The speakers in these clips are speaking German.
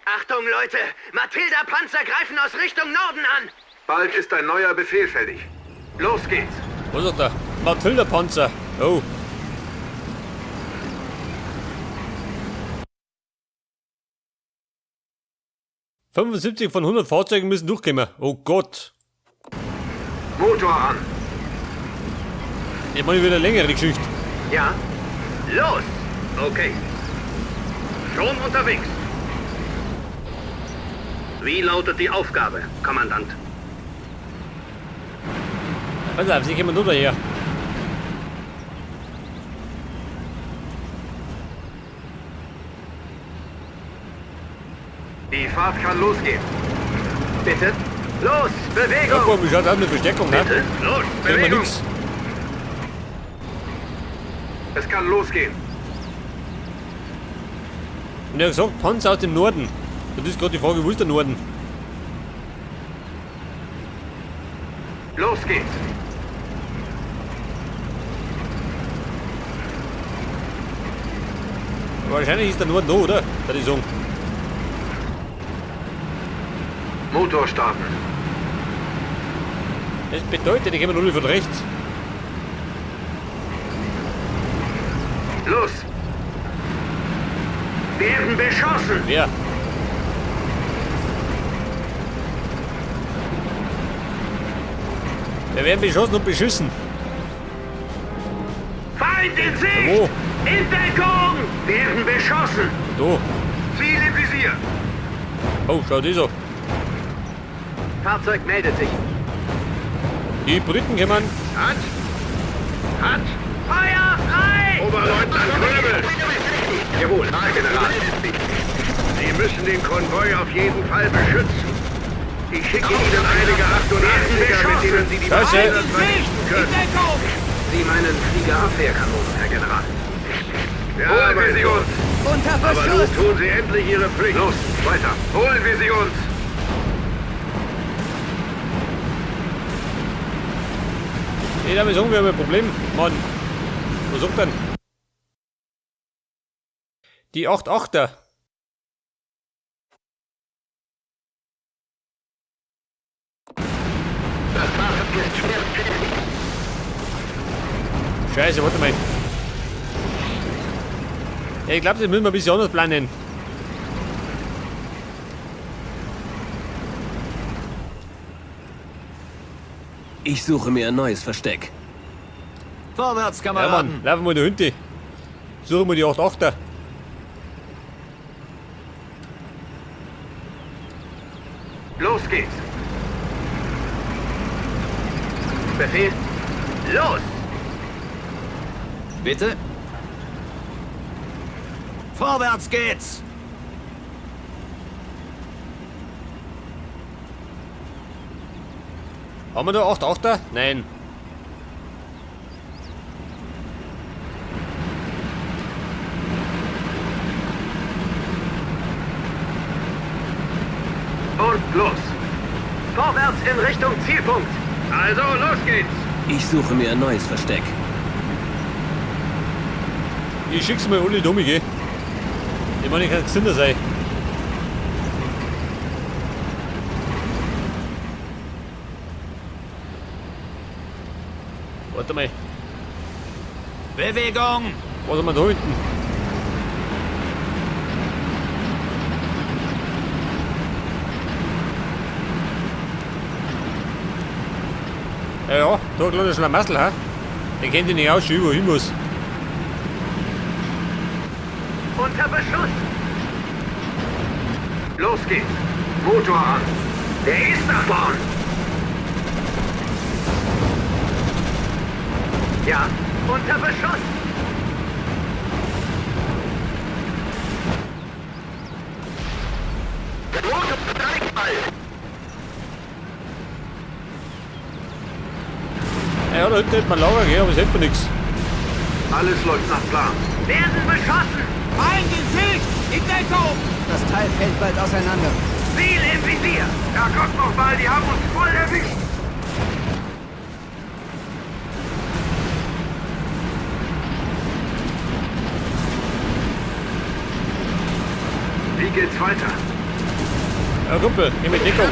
Achtung, Leute! Matilda-Panzer greifen aus Richtung Norden an! Bald ist ein neuer Befehl fällig. Los geht's! Was ist da? Matilda-Panzer. Oh. ...75 von 100 Fahrzeugen müssen durchkommen. Oh Gott. Motor an! Ich meine wieder eine längere Geschichte. Ja? Los! Okay. Schon unterwegs. Wie lautet die Aufgabe, Kommandant? Pass auf, sie kommen nur daher. Die Fahrt kann losgehen. Bitte? Los! Ja, Bewegung! boah, wie schaut das mit Versteckung, ne? Bitte? Los! Sehen wir Bewegung! nix. Es kann losgehen. Und er hat gesagt, Panzer aus dem Norden. Und das ist gerade die Frage, wo ist der Norden? Los geht's! Wahrscheinlich ist der Norden da, oder? Würde ich sagen. Motor starten. Das bedeutet, ich komme nur von rechts. Los! Werden beschossen! Wer? Wir werden beschossen und beschissen. Feind in Sicht! Wo? In Deckung! Werden beschossen! Da. Ziel im Visier! Oh, schau das an. Fahrzeug meldet sich. Die Briten kommen. Hand! Hand! Feuer frei! Oberleutnant Kröbel! Jawohl, Herr General. Sie müssen den Konvoi auf jeden Fall beschützen. Ich schicke Ihnen einige 88er, mit denen Sie die Scheiße. Maschinen vernichten können. Deckung! Sie meinen Fliegerabwehrkanonen, Herr General. Ja, holen wir sie uns! Unter Aber nun Beschuss! tun Sie endlich Ihre Pflicht. Los, weiter. Holen wir sie uns! Ich darf sagen, wir haben ein Problem. Mann. Was sagt denn? Die 8-8er. Scheiße, warte mal. Ja, ich glaube, das müssen wir ein bisschen anders planen. Ich suche mir ein neues Versteck. Vorwärts, Ja, Kameraden! Mann, laufen wir da hinten. Suchen wir die 8-8er. Los geht's! Befehl? Los! Bitte? Vorwärts geht's! Haben wir da 8-8er? Nein. Und los! Vorwärts in Richtung Zielpunkt! Also, los geht's! Ich suche mir ein neues Versteck. Ich schick's mal alle dumm, gell? Ich meine, ich kann gesünder sein. Warte mal, Bewegung! was haben wir da hinten? Ja, ja, da hat leider schon ein Massel, ha? Den kennt ihr nicht aus, schon wo hin muss. Unter Beschuss! Los geht's! Motor an! Der ist nach vorn! Ja, unter Beschuss! Der Motor betreibt bald! Ja, da hinten hätte man Lager gehen, aber es hält mir nichts. Alles läuft nach Plan. Werden beschossen! Feind in Sicht! In Deckung! Das Teil fällt bald auseinander. Ziel im Visier! Herrgott nochmal, die haben uns voll erwischt! Wie geht's weiter? Kumpel, geh mit Deckung.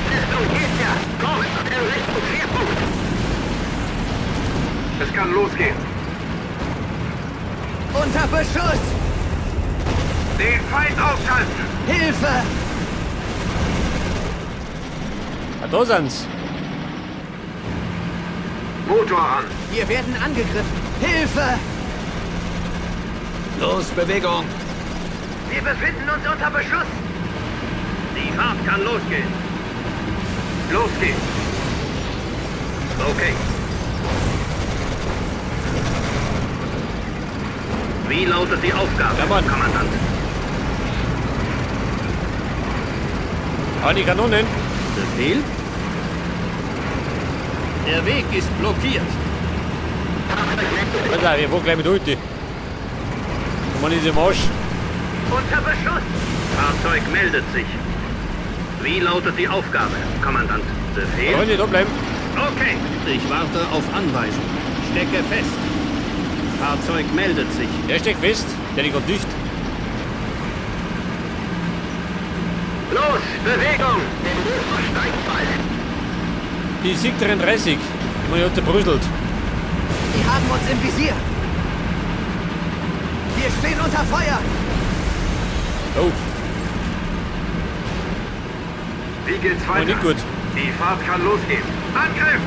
Es kann losgehen. Unter Beschuss! Den Feind ausschalten. Hilfe! Ah, da sind's. Motor an. Wir werden angegriffen! Hilfe! Los, Bewegung. Wir befinden uns unter Beschuss. Die Fahrt kann losgehen. Los geht's. Okay. Wie lautet die Aufgabe, Ja, Mann. Kommandant? Ah, die Kanonen. Befehl? Der Weg ist blockiert. Alter, wir fahren gleich mit heute. Mann, ist im Arsch. Unter Beschuss. Fahrzeug meldet sich. Wie lautet die Aufgabe, Kommandant? Befehl? Wollen nicht da bleiben? Okay. Ich warte auf Anweisung. Stecke fest. Fahrzeug meldet sich. Der steckt fest. Der liegt dicht. Los, Bewegung. Der Motor steigt bald. Die Sieg 33. Man hat zerbröselt. Die haben uns im Visier! Wir stehen unter Feuer! Oh, Wie geht's war weiter? nicht gut. Die Fahrt kann losgehen. Angriff!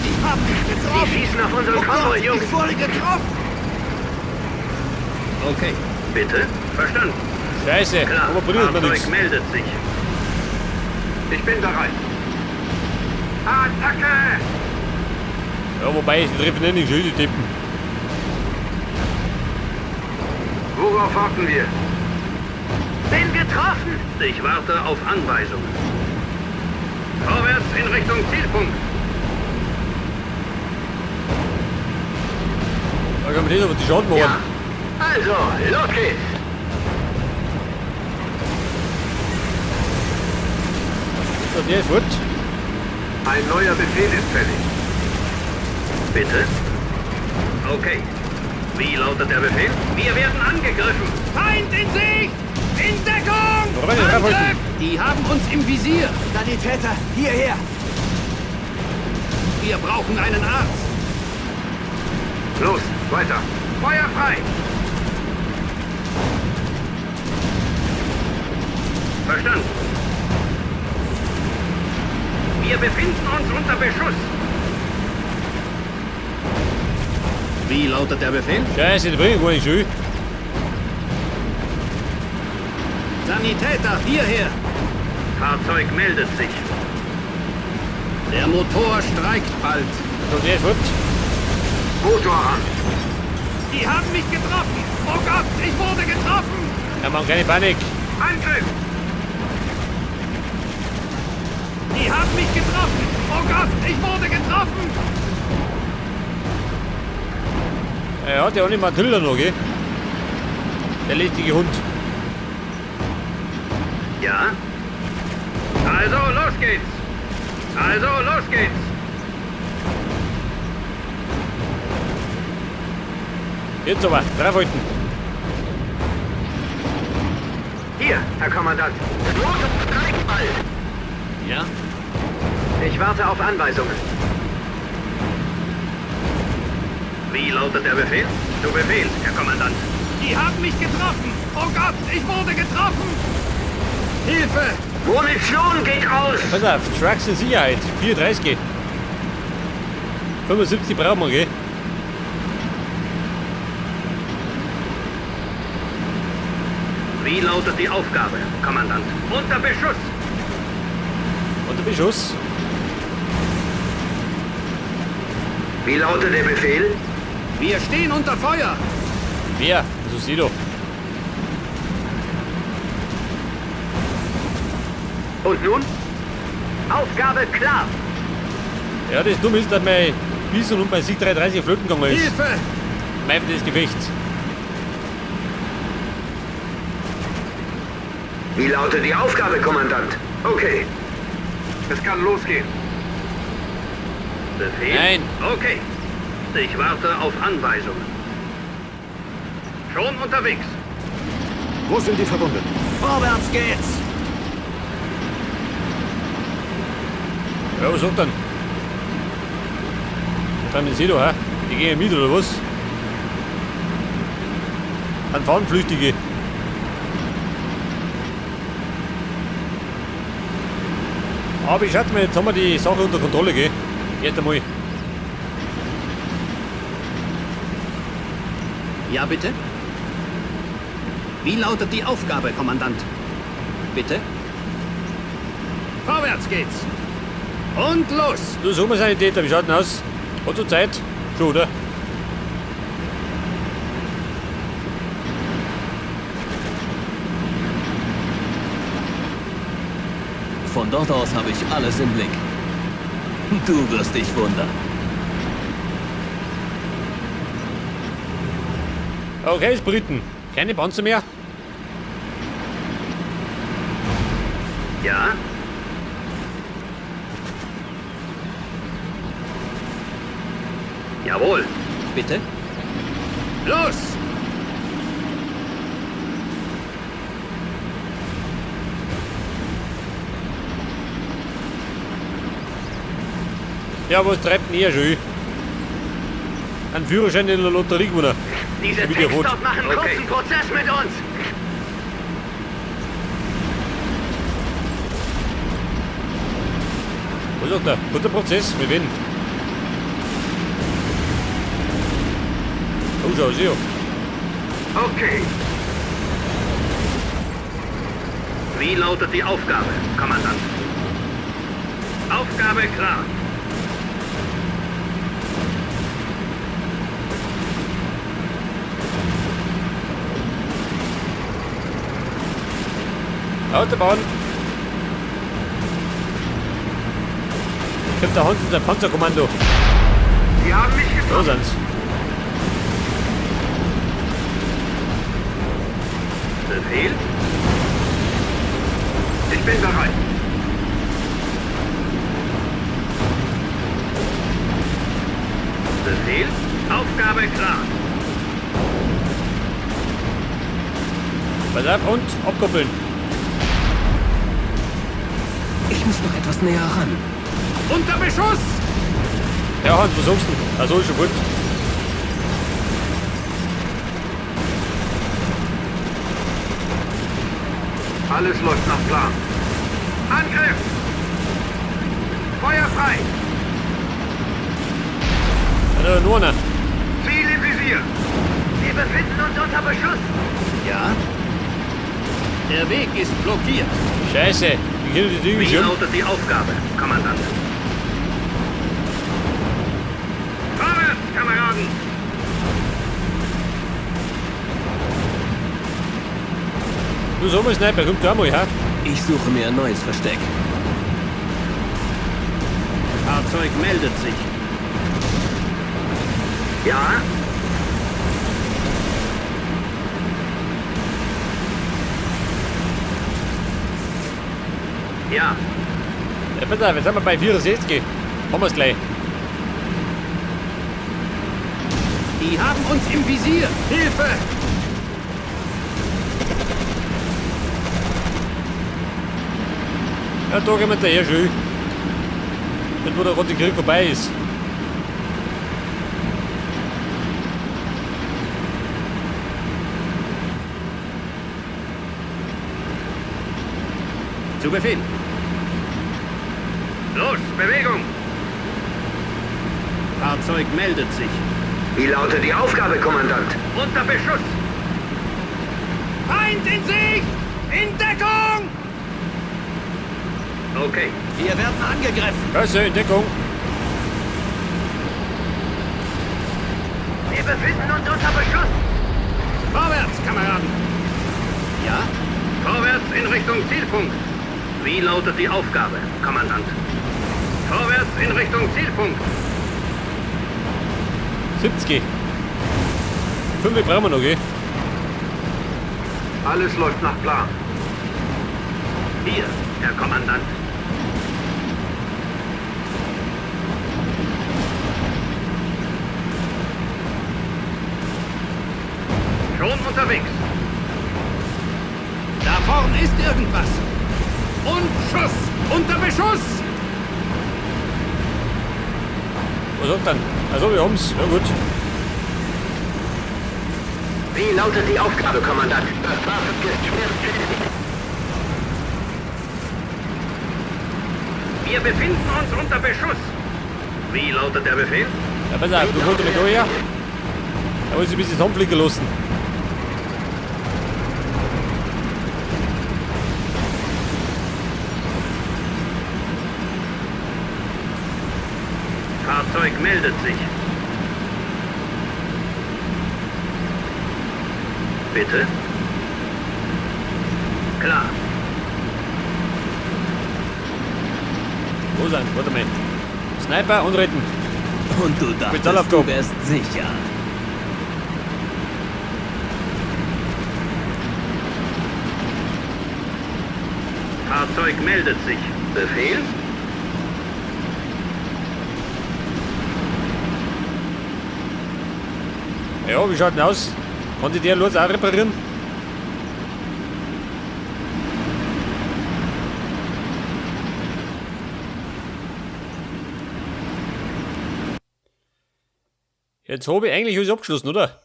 Die haben mich Die getroffen! schießen auf unseren Oh Konvoi, Gott, Jungs. ich wurde getroffen! Okay. Bitte? Verstanden. Scheiße, Klar, aber berührt man nichts. Fahrzeug meldet sich. Ich bin bereit. Attacke! Ja, wobei, die treffen nicht schön, die Tippen. Worauf warten wir? Bin getroffen. Ich warte auf Anweisungen. Vorwärts in Richtung Zielpunkt. Da kann man nicht auf die Schaden machen. Ja. Also, los geht's. So, der ist gut. Ein neuer Befehl ist fällig. Bitte? Okay. Wie lautet der Befehl? Wir werden angegriffen. Feind in Sicht! In Deckung! Oder wenn ich Angriff! Die haben uns im Visier. Sanitäter, hierher! Wir brauchen einen Arzt. Los, weiter. Feuer frei! Verstanden. Wir befinden uns unter Beschuss. Wie lautet der Befehl? Scheiße, die bringen gar nicht schön. Sanitäter, hierher! Fahrzeug meldet sich. Der Motor streikt bald. So, der ist gut. Motor an. Die haben mich getroffen! Oh Gott, ich wurde getroffen! Ja, man, keine Panik. Angriff! Die haben mich getroffen! Oh Gott, ich wurde getroffen! Er hat ja auch nicht Matilda noch, gell? Der lästige Hund. Ja? Also, los geht's! Also, los geht's! Jetzt aber, draufhalten. Hier, Herr Kommandant. Das Motor streikt bald. Ja? Ich warte auf Anweisungen. Wie lautet der Befehl? Zu Befehl, Herr Kommandant. Die haben mich getroffen! Oh Gott, ich wurde getroffen! Hilfe! Munition geht aus. Pass auf, Trucks in Sicherheit. 34. 75 brauchen wir, gell? Wie lautet die Aufgabe, Kommandant? Unter Beschuss! Unter Beschuss. Wie lautet der Befehl? Wir stehen unter Feuer! Wer? So sieh doch. Und nun? Aufgabe klar. Ja, das Dumme ist, dass mein Bison und mein Sieg 33 flöten gegangen ist. Hilfe! Mein das Gefecht. Wie lautet die Aufgabe, Kommandant? Okay. Es kann losgehen. Befehl? Nein. Okay. Ich warte auf Anweisungen. Schon unterwegs. Wo sind die Verwundeten? Vorwärts geht's! Ja, was sagt denn? Dann ist doch, hä? Die gehen mit, oder was? Dann fahren Flüchtige. Aber ich schätze mal, jetzt haben wir die Sache unter Kontrolle, gell? Jetzt einmal. Ja, bitte? Wie lautet die Aufgabe, Kommandant? Bitte? Vorwärts geht's! Und los! Du, Sommersanitäter, wie schaut denn aus? Hat so Zeit? Schon, oder? Von dort aus habe ich alles im Blick. Du wirst dich wundern. Okay, Briten. Keine Panzer mehr. Ja? Jawohl. Bitte? Los! Ja, was treibt denn ihr schon? Ein Führerschein in der Lotterie gewonnen. Diese Wieder rot. Textdorf machen einen Okay. kurzen Prozess mit uns. Was sagt er? Guter Prozess, wir gewinnen. Oh, schau, sieh. Okay. Wie lautet die Aufgabe, Kommandant? Aufgabe klar. Autobahn. Kommt der Hans unser Panzerkommando. Sie haben mich So getroffen. sind's. Befehl? Ich bin bereit. Befehl? Aufgabe klar. Pass auf und abkoppeln. Ich muss noch etwas näher ran. Unter Beschuss! Ja, Hans, was sagst du? Also ist schon gut. Alles läuft nach Plan. Angriff! Feuer frei! Also nur einer. Ziel im Visier! Wir befinden uns unter Beschuss. Ja? Der Weg ist blockiert. Scheiße. Die Kinder, die Dinge Wie schon. lautet die Aufgabe, Kommandant? Vorwärts, Kameraden! Du Sommersniper, kommt da mal, hä? Ich suche mir ein neues Versteck. Fahrzeug meldet sich. Ja? Ja, Ja, pass auf, jetzt sind wir bei 64. Haben wir's gleich. Die haben uns im Visier. Hilfe! Ja, da gehen wir hinterher schön. Nicht, wo der rote Krieg vorbei ist. Zu Befehl. los, Bewegung! Fahrzeug meldet sich. Wie lautet die Aufgabe, Kommandant? Unter Beschuss! Feind in Sicht! In Deckung! Okay, Wir werden angegriffen. Also, in Deckung. Wir befinden uns unter Beschuss. Vorwärts, Kameraden! Ja? vorwärts in Richtung Zielpunkt. Wie lautet die Aufgabe, Kommandant? Vorwärts in Richtung Zielpunkt. 70. 5 brauchen wir noch, gell? Alles läuft nach Plan. Hier, Herr Kommandant. Schon unterwegs. Da vorn ist irgendwas. Und Schuss! Unter Beschuss! Was sagt dann? Also, wir haben's. Ja, gut. Wie lautet die Aufgabe, Kommandant? Das Fahrzeug ist schwer beschädigt. Wir befinden uns unter Beschuss. Wie lautet der Befehl? Ja, pass auf, du holst mich da her. Da muss ich ein bisschen zusammenfliegen lassen. Fahrzeug meldet sich. Bitte? Klar. Wo sind? Warte mal. Sniper und retten. Und du dachtest, Spezialaufgabe. du wärst sicher. Fahrzeug meldet sich. Befehl? Ja, wie schaut denn aus? Konnte der los auch reparieren? Jetzt habe ich eigentlich alles abgeschlossen, oder?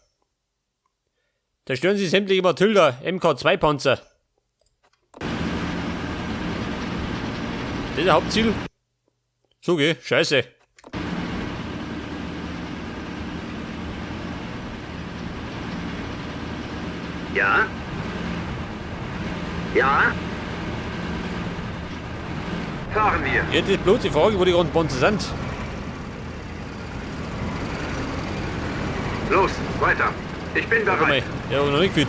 Zerstören Sie sämtliche Matilda MK2 Panzer. Das ist das Hauptziel. So geh, scheiße. Ja? Ja? Fahren wir. Jetzt ist bloß die Frage, wo die ganzen Panzer sind. Los, weiter. Ich bin Warte mal, bereit. der war noch nicht fit.